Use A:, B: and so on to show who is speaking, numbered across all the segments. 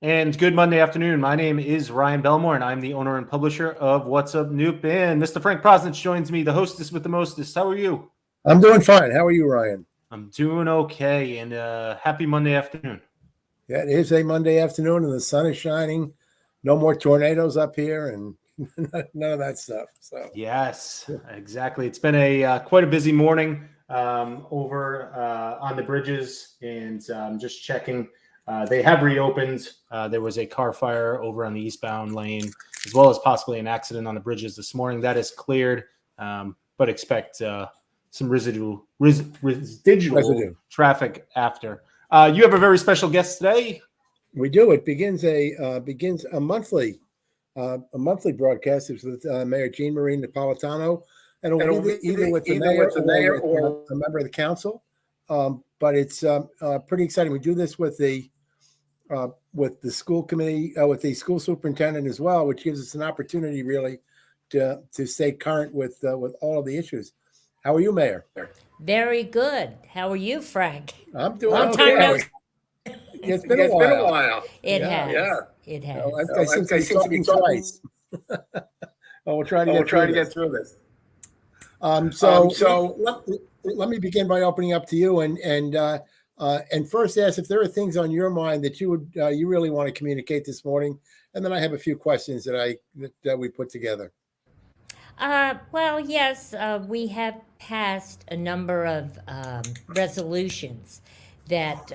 A: And good Monday afternoon. My name is Ryan Belmore, and I'm the owner and publisher of WhatsUpNewp. And Mr. Frank Prosnich joins me, the hostess with the mostest. How are you?
B: I'm doing fine. How are you, Ryan?
A: I'm doing okay, and happy Monday afternoon.
B: Yeah, it is a Monday afternoon, and the sun is shining. No more tornadoes up here, and none of that stuff. So
A: yes, exactly. It's been a quite a busy morning over on the bridges, and just checking. They have reopened. There was a car fire over on the eastbound lane, as well as possibly an accident on the bridges this morning. That is cleared, but expect some residual traffic after. You have a very special guest today.
B: We do. It begins a monthly broadcast. It's with Mayor Jeanne Marie Napolitano, and it'll be either with the mayor or a member of the council. But it's pretty exciting. We do this with the school committee, with the school superintendent as well, which gives us an opportunity really to stay current with all of the issues. How are you, Mayor?
C: Very good. How are you, Frank?
B: I'm doing
C: Long
B: okay.
C: time no.
B: It's been a while.
C: It
B: Yeah.
C: has. It has.
B: I seem to be twice. We'll try to get through this. So let me begin by opening up to you and first ask if there are things on your mind that you really want to communicate this morning, and then I have a few questions that we put together.
C: Well, yes, we have passed a number of resolutions that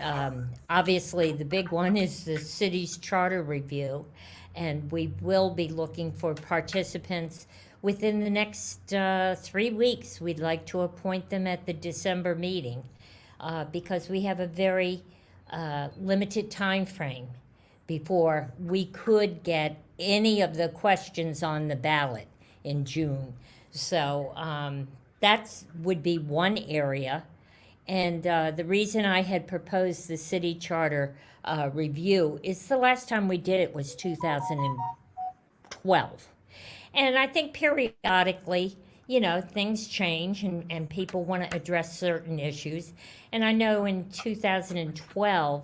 C: obviously the big one is the city's charter review, and we will be looking for participants within the next 3 weeks. We'd like to appoint them at the December meeting because we have a very limited time frame before we could get any of the questions on the ballot in June. So that would be one area. And the reason I had proposed the city charter review is the last time we did it was 2012. And I think periodically, things change and people want to address certain issues. And I know in 2012,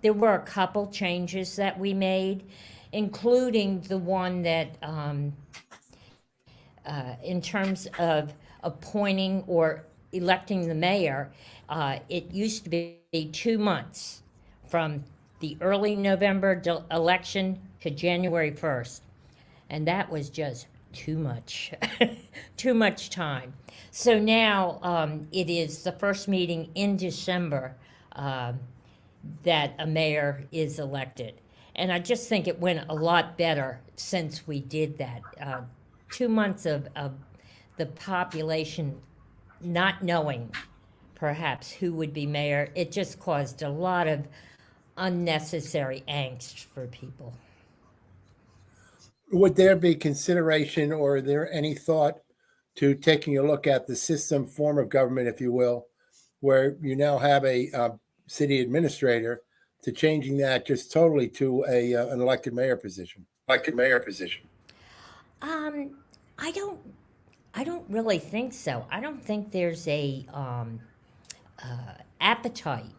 C: there were a couple changes that we made, including the one that in terms of appointing or electing the mayor, it used to be 2 months from the early November election to January 1st. And that was just too much, too much time. So now it is the first meeting in December that a mayor is elected. And I just think it went a lot better since we did that. 2 months of the population not knowing perhaps who would be mayor, it just caused a lot of unnecessary angst for people.
B: Would there be consideration, or is there any thought to taking a look at the system form of government, if you will, where you now have a city administrator, to changing that just totally to an elected mayor position?
C: I don't really think so. I don't think there's a appetite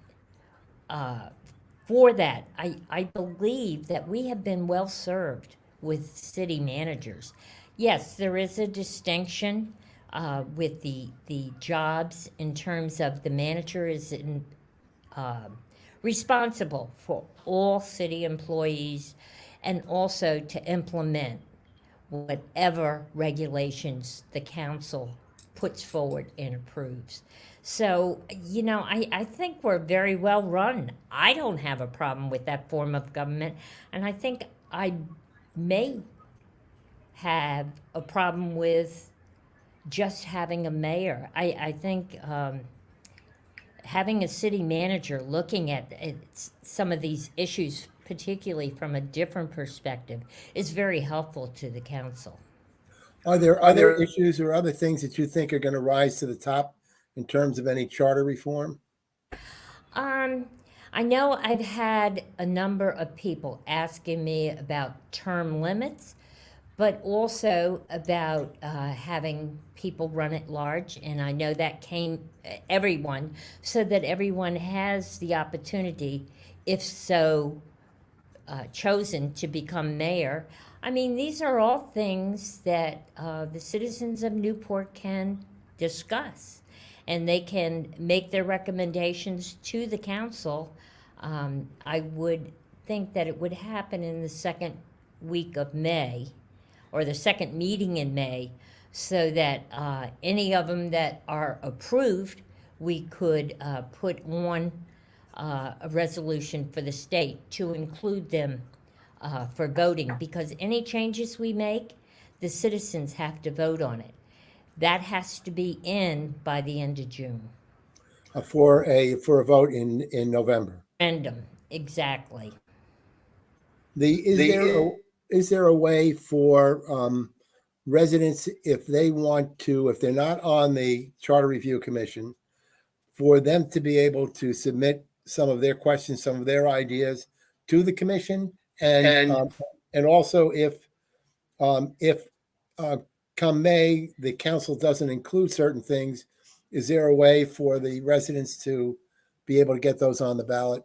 C: for that. I believe that we have been well served with city managers. Yes, there is a distinction with the jobs in terms of the manager is responsible for all city employees and also to implement whatever regulations the council puts forward and approves. So, I think we're very well run. I don't have a problem with that form of government, and I think I may have a problem with just having a mayor. I think having a city manager looking at some of these issues, particularly from a different perspective, is very helpful to the council.
B: Are there other issues or other things that you think are going to rise to the top in terms of any charter reform?
C: I know I've had a number of people asking me about term limits, but also about having people run at large. And I know that came everyone, so that everyone has the opportunity, if so chosen to become mayor. I mean, these are all things that the citizens of Newport can discuss, and they can make their recommendations to the council. I would think that it would happen in the second week of May, or the second meeting in May, so that any of them that are approved, we could put on a resolution for the state to include them for voting, because any changes we make, the citizens have to vote on it. That has to be in by the end of June.
B: For a vote in November.
C: Referendum, exactly.
B: Is there a way for residents, if they want to, if they're not on the Charter Review Commission, for them to be able to submit some of their questions, some of their ideas to the commission, and also if come May the council doesn't include certain things, is there a way for the residents to be able to get those on the ballot,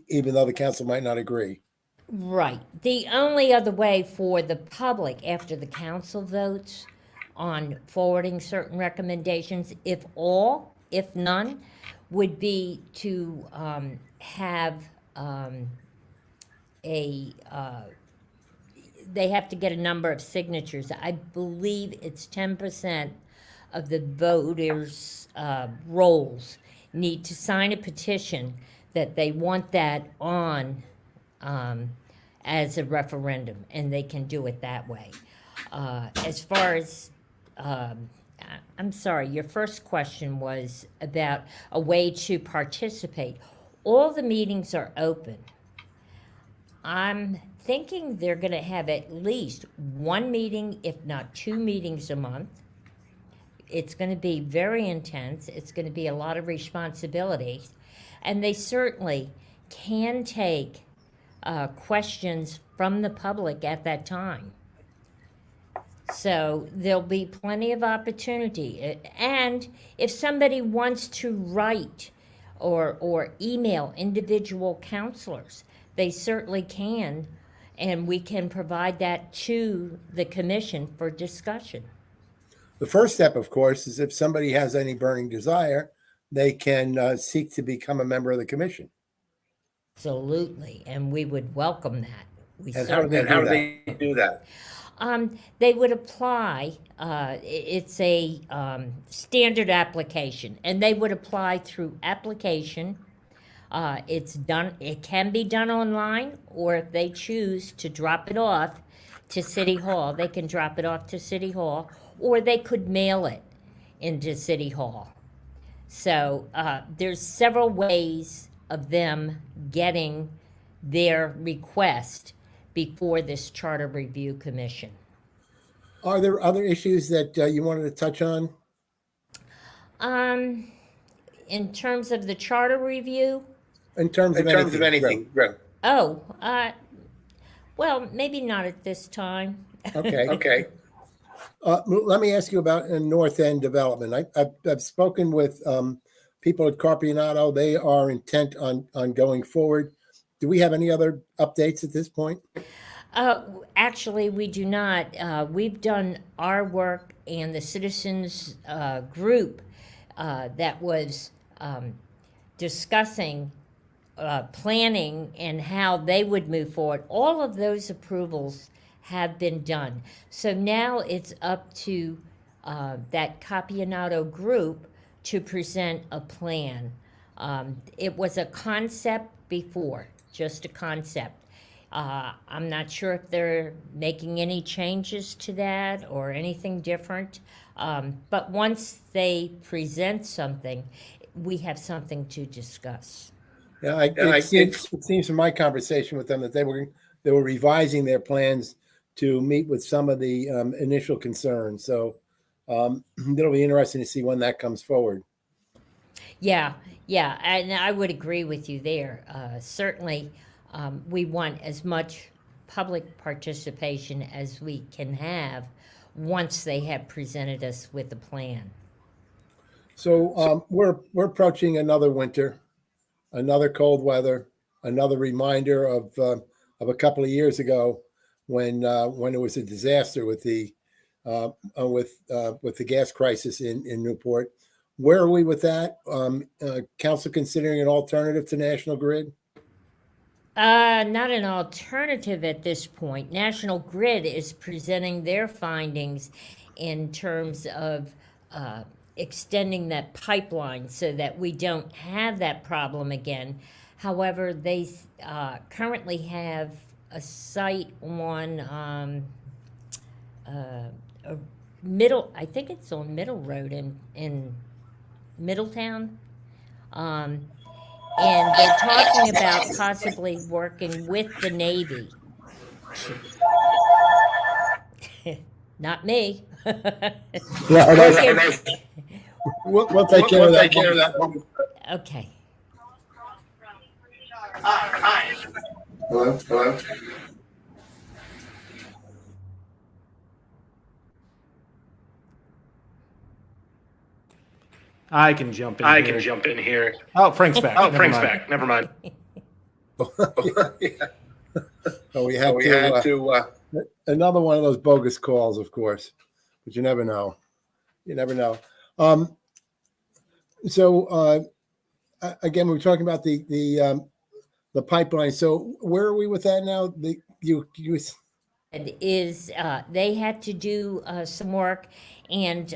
B: even though the council might not agree?
C: Right. The only other way for the public, after the council votes on forwarding certain recommendations, if none, would be to have they have to get a number of signatures. I believe it's 10% of the voters' rolls need to sign a petition that they want that on as a referendum, and they can do it that way. As far as, I'm sorry, your first question was about a way to participate. All the meetings are open. I'm thinking they're going to have at least one meeting, if not two meetings a month. It's going to be very intense. It's going to be a lot of responsibilities. And they certainly can take questions from the public at that time. So there'll be plenty of opportunity. And if somebody wants to write or email individual counselors, they certainly can, and we can provide that to the commission for discussion.
B: The first step, of course, is if somebody has any burning desire, they can seek to become a member of the commission.
C: Absolutely, and we would welcome that.
B: And how do they do that?
C: They would apply. It's a standard application, and they would apply through application. It's done. It can be done online, or if they choose to drop it off to City Hall, they can drop it off to City Hall, or they could mail it into City Hall. So there's several ways of them getting their request before this Charter Review Commission.
B: Are there other issues that you wanted to touch on?
C: In terms of the Charter Review?
B: In terms of anything. Right.
C: Oh, well, maybe not at this time.
B: Okay. Let me ask you about North End development. I've spoken with people at Carpinato. They are intent on going forward. Do we have any other updates at this point?
C: Actually, we do not. We've done our work, and the citizens group that was discussing planning and how they would move forward, all of those approvals have been done. So now it's up to that Carpinato group to present a plan. It was a concept before, just a concept. I'm not sure if they're making any changes to that or anything different. But once they present something, we have something to discuss.
B: Yeah, it seems from my conversation with them that they were revising their plans to meet with some of the initial concerns. So it'll be interesting to see when that comes forward.
C: Yeah, and I would agree with you there. Certainly, we want as much public participation as we can have once they have presented us with a plan.
B: So we're approaching another winter, another cold weather. another reminder of a couple of years ago when it was a disaster with the gas crisis in Newport. Where are we with that? Council considering an alternative to National Grid?
C: Not an alternative at this point. National Grid is presenting their findings in terms of extending that pipeline so that we don't have that problem again. However, they currently have a site on a middle, I think it's on Middle Road in Middletown. And they're talking about possibly working with the Navy. Not me.
B: We'll take care of that.
C: Okay.
B: Hello?
A: I can jump in here. Oh, Frank's back.
D: Never mind.
B: So we had to another one of those bogus calls, of course, but you never know. So again, we were talking about the pipeline. So where are we with that now?
C: It is they had to do some work, and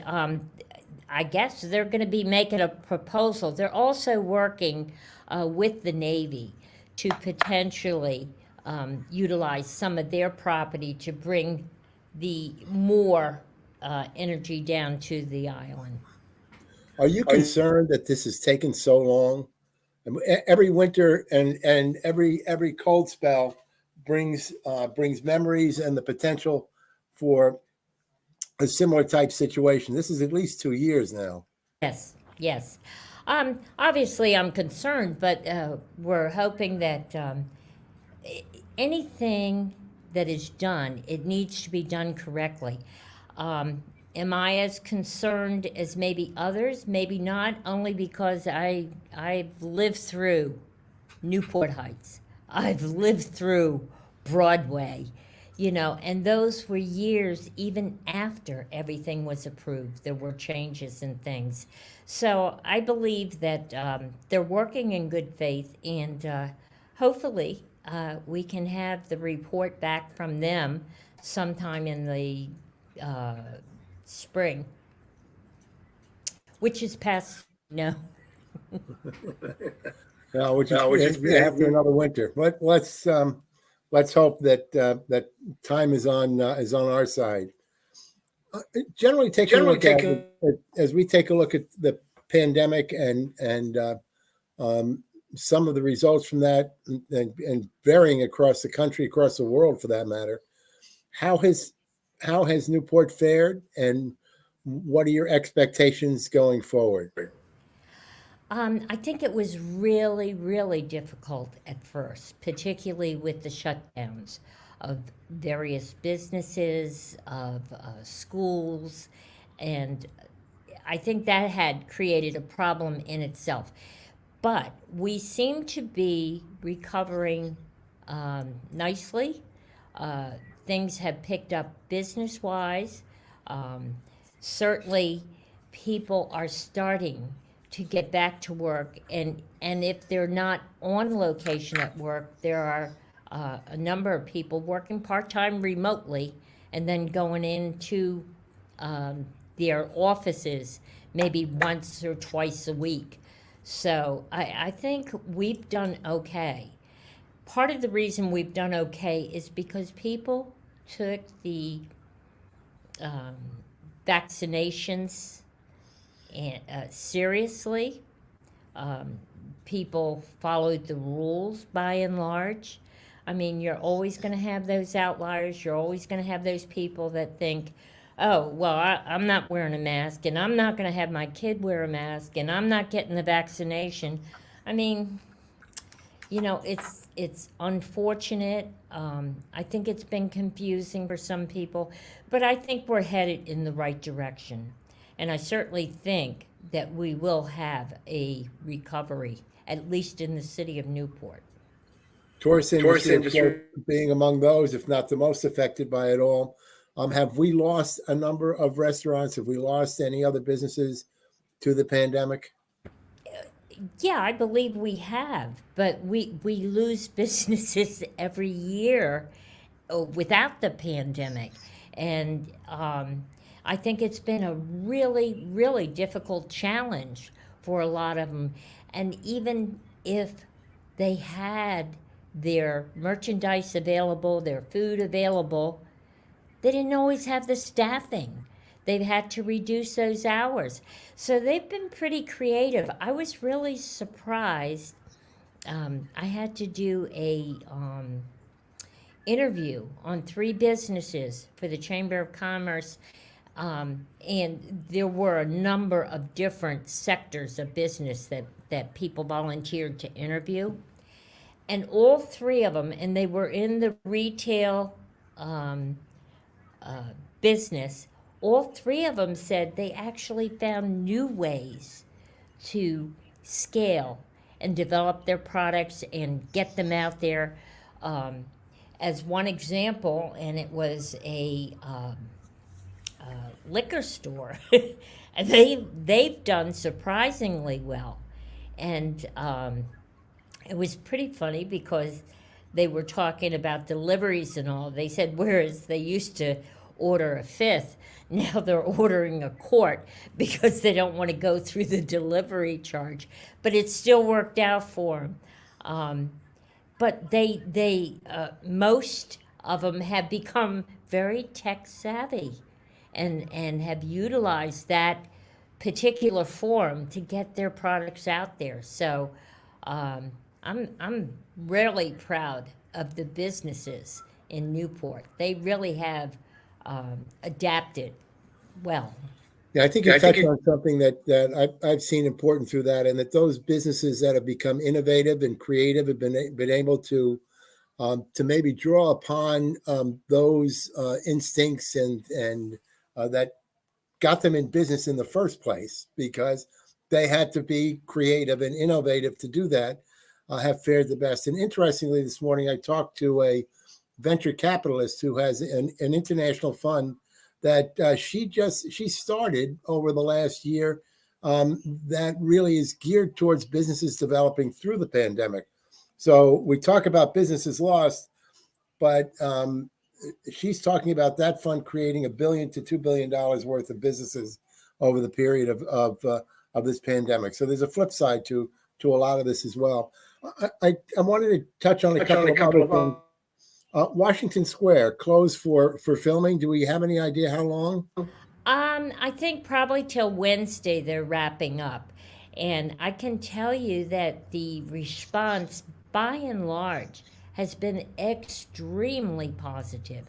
C: I guess they're going to be making a proposal. They're also working with the Navy to potentially utilize some of their property to bring the more energy down to the island.
B: Are you concerned that this has taken so long? Every winter and every cold spell brings memories and the potential for a similar type situation. This is at least 2 years now.
C: Yes. Obviously, I'm concerned, but we're hoping that anything that is done, it needs to be done correctly. Am I as concerned as maybe others? Maybe not, only because I've lived through Newport Heights. I've lived through Broadway, and those were years even after everything was approved. There were changes and things. So I believe that they're working in good faith, and hopefully we can have the report back from them sometime in the spring, which is past,
B: Which is after another winter. But let's hope that that time is on our side. Generally, as we take a look at the pandemic and some of the results from that, and varying across the country, across the world for that matter, how has Newport fared, and what are your expectations going forward?
C: I think it was really, really difficult at first, particularly with the shutdowns of various businesses, of schools, and I think that had created a problem in itself. But we seem to be recovering nicely. Things have picked up business-wise. Certainly, people are starting to get back to work, and if they're not on location at work, there are a number of people working part-time remotely and then going into their offices maybe once or twice a week. So I think we've done okay. Part of the reason we've done okay is because people took the vaccinations seriously. People followed the rules by and large. I mean, you're always going to have those outliers. You're always going to have those people that think, oh, well, I'm not wearing a mask, and I'm not going to have my kid wear a mask, and I'm not getting the vaccination. I mean, it's unfortunate. I think it's been confusing for some people, but I think we're headed in the right direction. And I certainly think that we will have a recovery, at least in the city of Newport.
B: Tourist industry, of course, being among those, if not the most affected by it all. Have we lost a number of restaurants? Have we lost any other businesses to the pandemic?
C: Yeah, I believe we have, but we lose businesses every year without the pandemic. And I think it's been a really, really difficult challenge for a lot of them. And even if they had their merchandise available, their food available, they didn't always have the staffing. They've had to reduce those hours. So they've been pretty creative. I was really surprised. I had to do a interview on 3 businesses for the Chamber of Commerce, and there were a number of different sectors of business that people volunteered to interview. And all 3 of them, and they were in the retail business, all 3 of them said they actually found new ways to scale and develop their products and get them out there. As one example, and it was a liquor store, and they've done surprisingly well. And it was pretty funny because they were talking about deliveries and all. They said whereas they used to order a 5th, now they're ordering a quart because they don't want to go through the delivery charge. But it still worked out for them. But they most of them have become very tech savvy and have utilized that particular forum to get their products out there. So I'm really proud of the businesses in Newport. They really have adapted well.
B: Yeah, I think you touched on something that I've seen important through that, and that those businesses that have become innovative and creative have been able to maybe draw upon those instincts and that got them in business in the first place, because they had to be creative and innovative to do that, have fared the best. And interestingly, this morning I talked to a venture capitalist who has an international fund that she started over the last year that really is geared towards businesses developing through the pandemic. So we talk about businesses lost, but she's talking about that fund creating $1 billion to $2 billion worth of businesses over the period of this pandemic. So there's a flip side to a lot of this as well. I wanted to touch on a couple of things. Washington Square closed for filming. Do we have any idea how long?
C: I think probably till Wednesday they're wrapping up. And I can tell you that the response, by and large, has been extremely positive,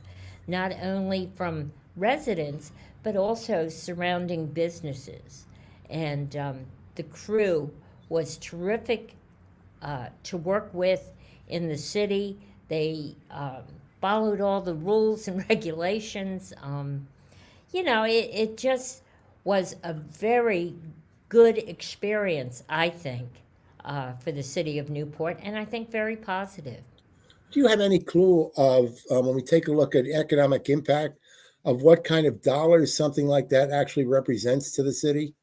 C: not only from residents, but also surrounding businesses. And the crew was terrific to work with in the city. They followed all the rules and regulations. It just was a very good experience, I think, for the city of Newport, and I think very positive.
B: Do you have any clue of, when we take a look at economic impact, of what kind of dollars something like that actually represents to the city?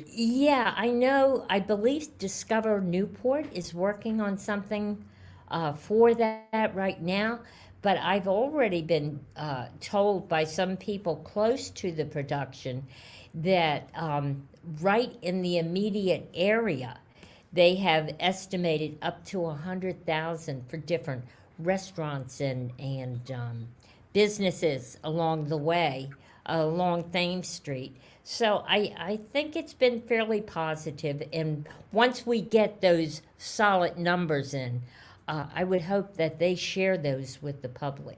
C: Yeah, I know. I believe Discover Newport is working on something for that right now, but I've already been told by some people close to the production that right in the immediate area, they have estimated up to 100,000 for different restaurants and businesses along the way, along Thames Street. So I think it's been fairly positive, and once we get those solid numbers in, I would hope that they share those with the public.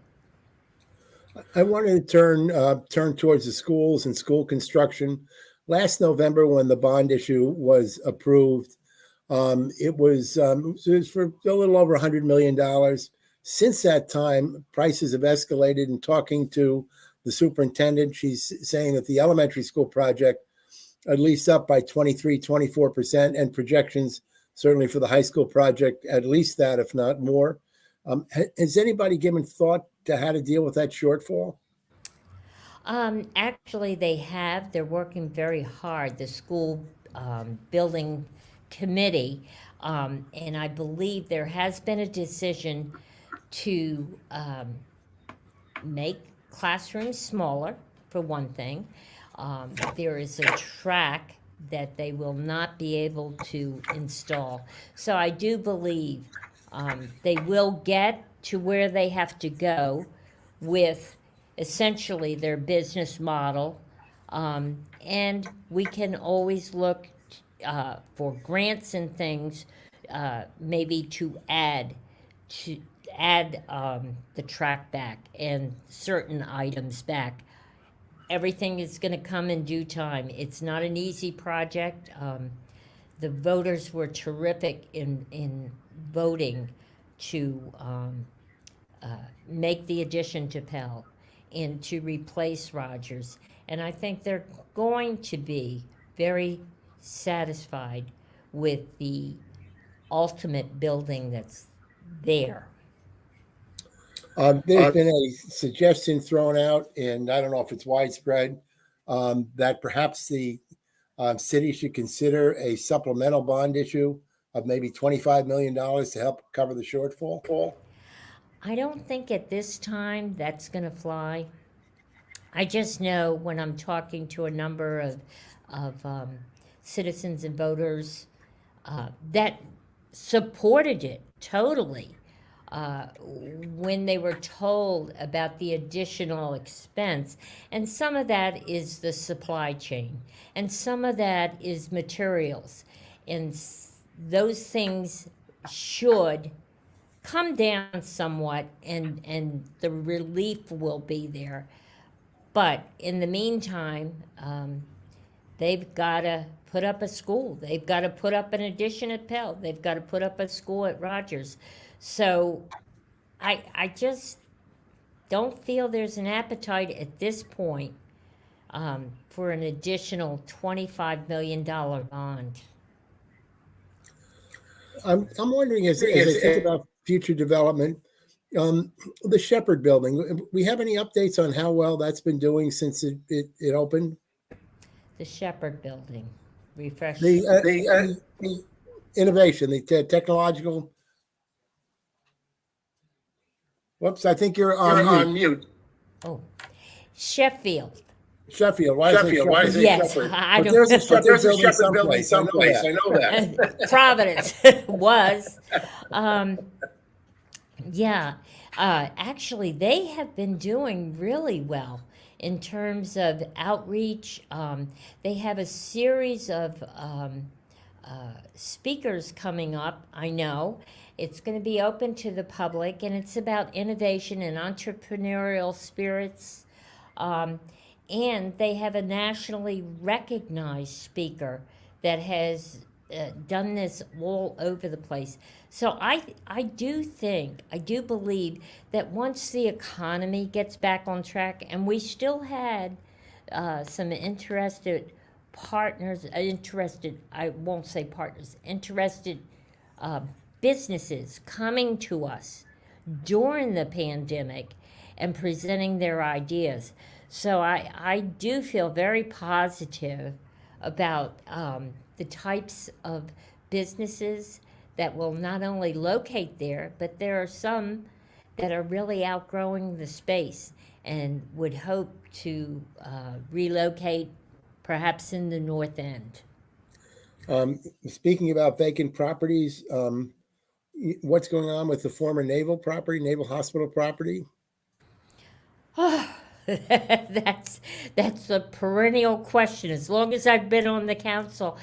B: I wanted to turn towards the schools and school construction. Last November, when the bond issue was approved, it was for a little over $100 million. Since that time, prices have escalated. And talking to the superintendent, she's saying that the elementary school project, at least up by 24%, and projections certainly for the high school project, at least that, if not more. Has anybody given thought to how to deal with that shortfall?
C: Actually, they have. They're working very hard. The school building committee, and I believe there has been a decision to make classrooms smaller, for one thing. There is a track that they will not be able to install. So I do believe they will get to where they have to go with essentially their business model. And we can always look for grants and things, maybe to add the track back and certain items back. Everything is going to come in due time. It's not an easy project. The voters were terrific in voting to make the addition to Pell and to replace Rogers. And I think they're going to be very satisfied with the ultimate building that's there.
B: There's been a suggestion thrown out, and I don't know if it's widespread, that perhaps the city should consider a supplemental bond issue of maybe $25 million to help cover the shortfall.
C: I don't think at this time that's going to fly. I just know when I'm talking to a number of citizens and voters that supported it totally when they were told about the additional expense. And some of that is the supply chain, and some of that is materials. And those things should come down somewhat, and the relief will be there. But in the meantime, they've got to put up a school. They've got to put up an addition at Pell. They've got to put up a school at Rogers. So I just don't feel there's an appetite at this point for an additional $25 million bond.
B: I'm wondering, as I think about future development, the Shepherd building, we have any updates on how well that's been doing since it opened?
C: The Shepherd building, refresh.
B: The innovation, the technological. Whoops, I think you're on mute.
C: Oh, Sheffield.
B: Sheffield. Why is it
C: Yes,
B: Shepherd?
C: I don't.
B: There's a Shepherd building someplace. I know that.
C: Providence was. Yeah, actually, they have been doing really well in terms of outreach. They have a series of speakers coming up, I know. It's going to be open to the public, and it's about innovation and entrepreneurial spirits. And they have a nationally recognized speaker that has done this all over the place. So I do believe that once the economy gets back on track, and we still had some interested businesses coming to us during the pandemic and presenting their ideas. So I do feel very positive about the types of businesses that will not only locate there, but there are some that are really outgrowing the space and would hope to relocate perhaps in the North End.
B: Speaking about vacant properties, what's going on with the former Naval Hospital property?
C: That's a perennial question. As long as I've been on the council,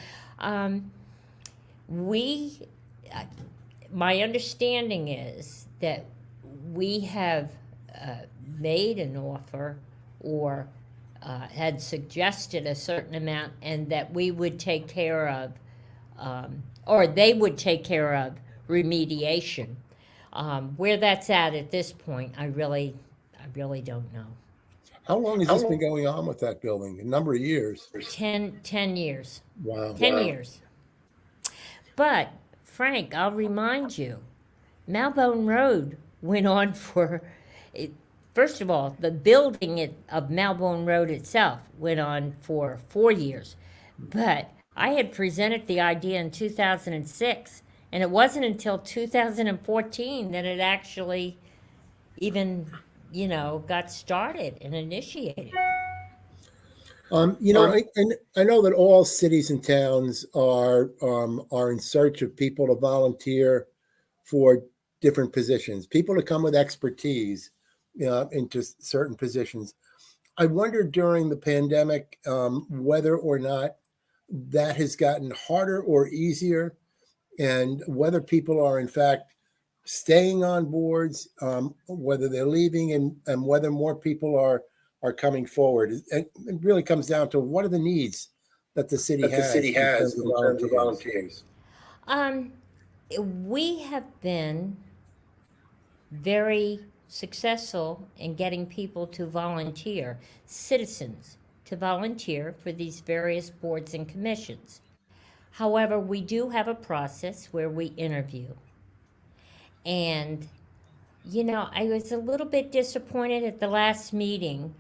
C: my understanding is that we have made an offer or had suggested a certain amount, and that we would take care of, or they would take care of remediation. Where that's at this point, I really don't know.
B: How long has this been going on with that building? A number of years.
C: 10 years.
B: Wow.
C: 10 years. But, Frank, I'll remind you, Malbone Road went on for, first of all, the building of Malbone Road itself went on for 4 years. But I had presented the idea in 2006, and it wasn't until 2014 that it actually even, got started and initiated.
B: And I know that all cities and towns are in search of people to volunteer for different positions, people to come with expertise into certain positions. I wondered during the pandemic whether or not that has gotten harder or easier, and whether people are in fact staying on boards, whether they're leaving, and whether more people are coming forward. It really comes down to what are the needs that the city has in terms of volunteers.
C: We have been very successful in getting people to volunteer, citizens to volunteer for these various boards and commissions. However, we do have a process where we interview. And, I was a little bit disappointed at the last meeting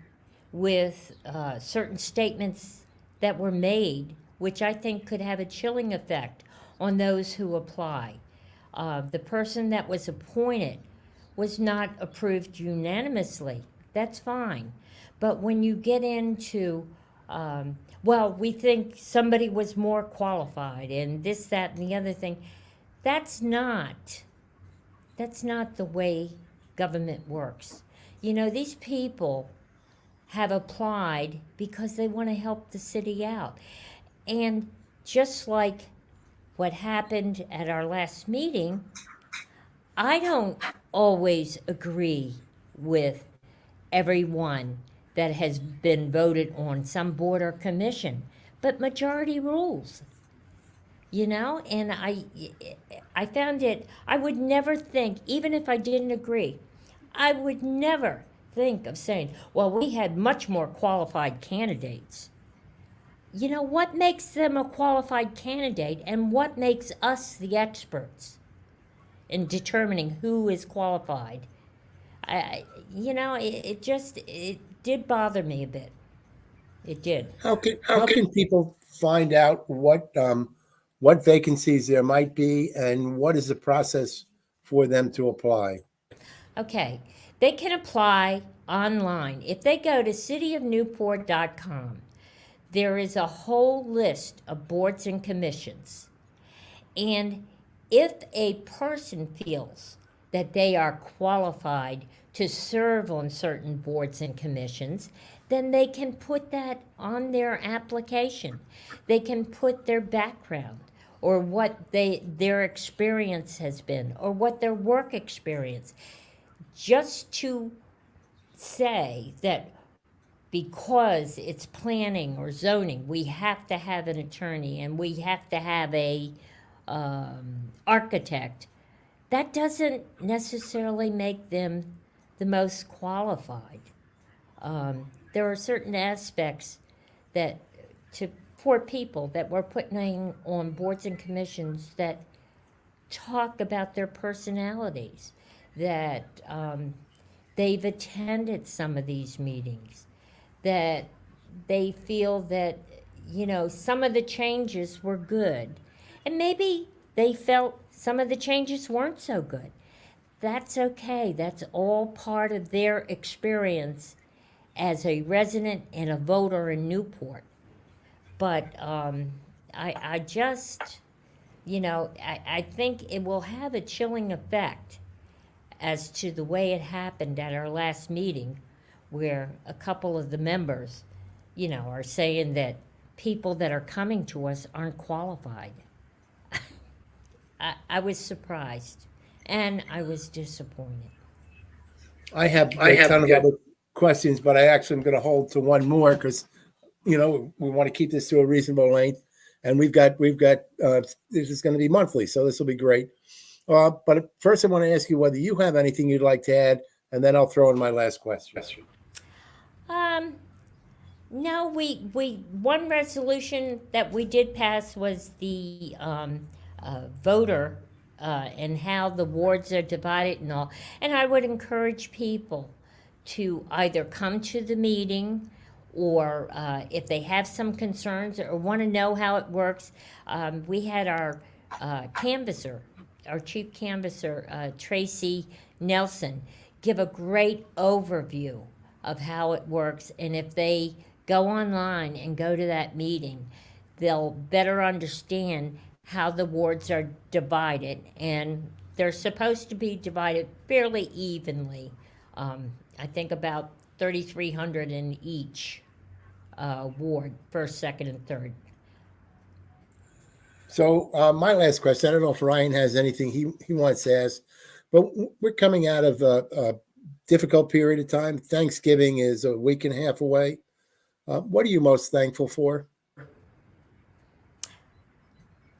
C: with certain statements that were made, which I think could have a chilling effect on those who apply. The person that was appointed was not approved unanimously. That's fine. But when you get into, we think somebody was more qualified and this, that, and the other thing, that's not the way government works. These people have applied because they want to help the city out. And just like what happened at our last meeting, I don't always agree with everyone that has been voted on some board or commission, but majority rules. And I found it, I would never think, even if I didn't agree, I would never think of saying, well, we had much more qualified candidates. What makes them a qualified candidate and what makes us the experts in determining who is qualified? It did bother me a bit. It did.
B: How can people find out what vacancies there might be, and what is the process for them to apply?
C: Okay, they can apply online. If they go to cityofnewport.com, there is a whole list of boards and commissions. And if a person feels that they are qualified to serve on certain boards and commissions, then they can put that on their application. They can put their background or what their experience has been or what their work experience. Just to say that because it's planning or zoning, we have to have an attorney and we have to have a architect, that doesn't necessarily make them the most qualified. There are certain aspects that for people that we're putting on boards and commissions that talk about their personalities, that they've attended some of these meetings, that they feel that, some of the changes were good. And maybe they felt some of the changes weren't so good. That's okay. That's all part of their experience as a resident and a voter in Newport. But I just, I think it will have a chilling effect as to the way it happened at our last meeting, where a couple of the members, are saying that people that are coming to us aren't qualified. I was surprised, and I was disappointed.
B: I have a ton of other questions, but I actually am going to hold to one more because, we want to keep this to a reasonable length, and we've got this is going to be monthly, so this will be great. But first, I want to ask you whether you have anything you'd like to add, and then I'll throw in my last question.
C: No, we one resolution that we did pass was the voter and how the wards are divided and all. And I would encourage people to either come to the meeting, or if they have some concerns or want to know how it works. We had our canvasser, our chief canvasser, Tracy Nelson, give a great overview of how it works. And if they go online and go to that meeting, they'll better understand how the wards are divided. And they're supposed to be divided fairly evenly. I think about 3,300 in each ward, first, second, and third.
B: So my last question, I don't know if Ryan has anything he wants to ask, but we're coming out of a difficult period of time. Thanksgiving is a week and a half away. What are you most thankful for?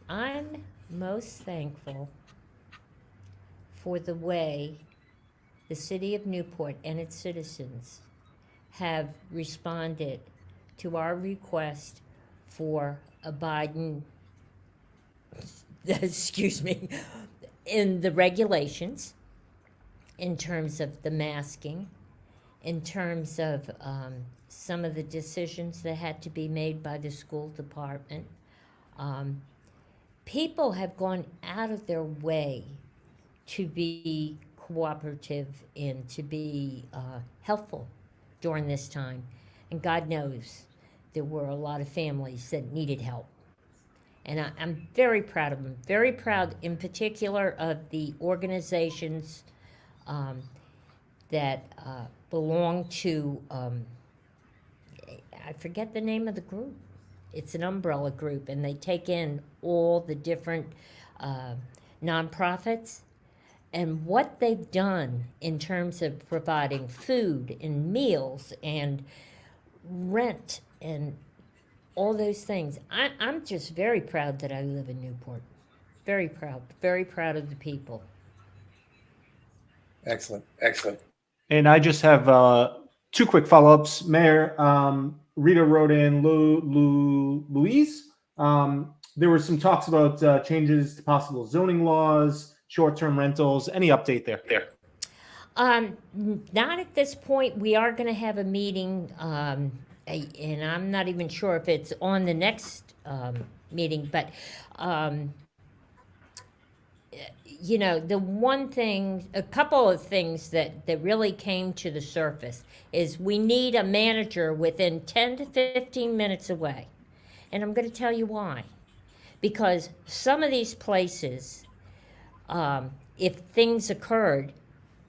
C: I'm most thankful for the way the city of Newport and its citizens have responded to our request for a Biden, excuse me, in the regulations, in terms of the masking, in terms of some of the decisions that had to be made by the school department. People have gone out of their way to be cooperative and to be helpful during this time. And God knows there were a lot of families that needed help. And I'm very proud of them, very proud in particular of the organizations that belong to, I forget the name of the group. It's an umbrella group, and they take in all the different nonprofits. And what they've done in terms of providing food and meals and rent and all those things. I'm just very proud that I live in Newport. Very proud of the people.
B: Excellent.
A: And I just have two quick follow-ups. Mayor, Rita wrote in Louise. There were some talks about changes to possible zoning laws, short-term rentals. Any update there?
C: Not at this point. We are going to have a meeting, and I'm not even sure if it's on the next meeting, but the one thing, a couple of things that really came to the surface is we need a manager within 10 to 15 minutes away. And I'm going to tell you why. Because some of these places, if things occurred,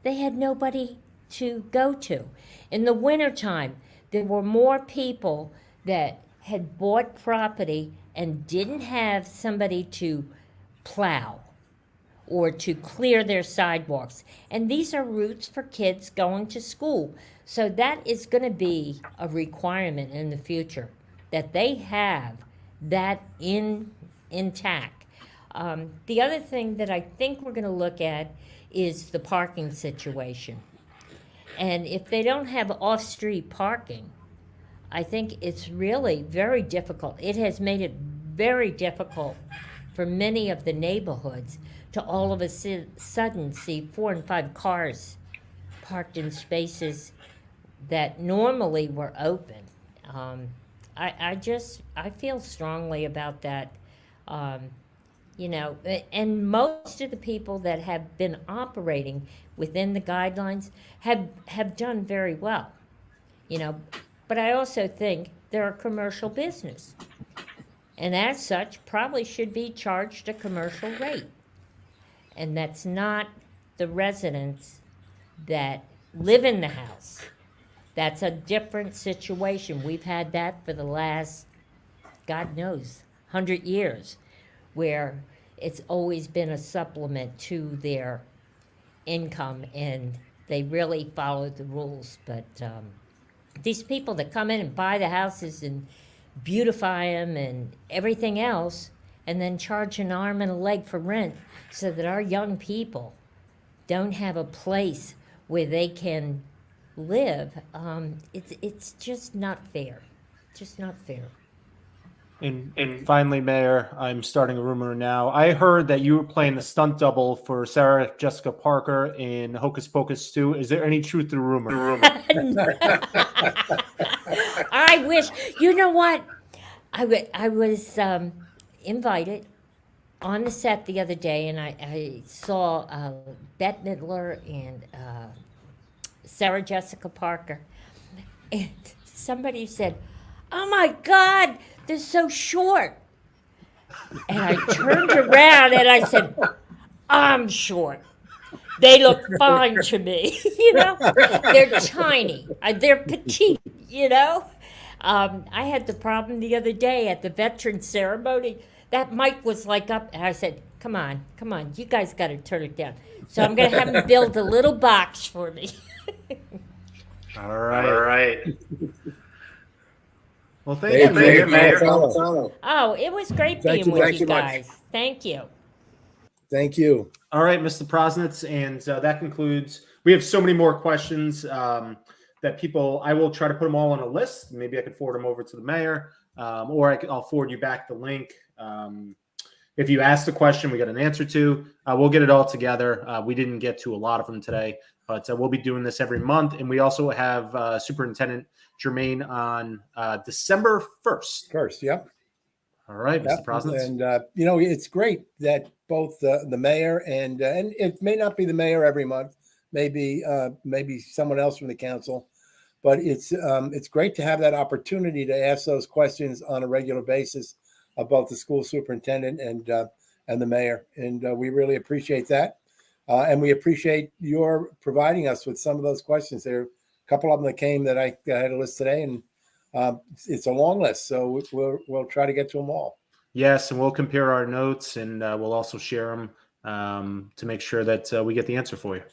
C: they had nobody to go to. In the wintertime, there were more people that had bought property and didn't have somebody to plow or to clear their sidewalks. And these are routes for kids going to school. So that is going to be a requirement in the future, that they have that intact. The other thing that I think we're going to look at is the parking situation. And if they don't have off-street parking, I think it's really very difficult. It has made it very difficult for many of the neighborhoods to all of a sudden see 4 and 5 cars parked in spaces that normally were open. I feel strongly about that. And most of the people that have been operating within the guidelines have done very well. But I also think they're a commercial business, and as such probably should be charged a commercial rate. And that's not the residents that live in the house. That's a different situation. We've had that for the last, God knows, 100 years, where it's always been a supplement to their income, and they really follow the rules. But these people that come in and buy the houses and beautify them and everything else, and then charge an arm and a leg for rent so that our young people don't have a place where they can live, it's just not fair. Just not fair.
A: And finally, Mayor, I'm starting a rumor now. I heard that you were playing the stunt double for Sarah Jessica Parker in Hocus Pocus 2. Is there any truth to the rumor?
C: I wish. You know what? I was invited on the set the other day, and I saw Bette Midler and Sarah Jessica Parker, and somebody said, "Oh my God, they're so short." And I turned around and I said, "I'm short. They look fine to me." You know, they're tiny, they're petite. You know, I had the problem the other day at the veteran ceremony. That mic was like up, and I said, come on, you guys got to turn it down." So I'm going to have them build a little box for me.
A: All right. Well, thank
B: Hey,
A: you, Mayor.
B: Mayor Napolitano.
C: Oh, it was great
B: Thank
C: being
B: you,
C: with
B: thank
C: you
B: you much.
C: guys. Thank you.
B: Thank you.
A: All right, Mr. Prosnitz, and that concludes. We have so many more questions that people. I will try to put them all on a list. Maybe I could forward them over to the mayor, or I'll forward you back the link. If you asked a question, we got an answer to. We'll get it all together. We didn't get to a lot of them today, but we'll be doing this every month. And we also have Superintendent Germain on December 1st.
B: First, yep.
A: All right, Mr. Prosnitz.
B: And you know, it's great that both the mayor and it may not be the mayor every month, maybe someone else from the council, but it's great to have that opportunity to ask those questions on a regular basis about the school superintendent and the mayor, and we really appreciate that, and we appreciate your providing us with some of those questions. There are a couple of them that came that I had a list today, and it's a long list, so we'll try to get to them all.
A: Yes, and we'll compare our notes, and we'll also share them to make sure that we get the answer for you.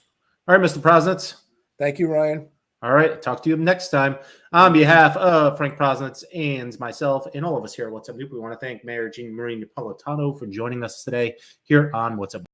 A: All right, Mr. Prosnitz.
B: Thank you, Ryan.
A: All right, talk to you next time. On behalf of Frank Prosnitz and myself and all of us here at WhatsUpNewp, we want to thank Mayor Jeanne Marie Napolitano for joining us today here on WhatsUpNewp.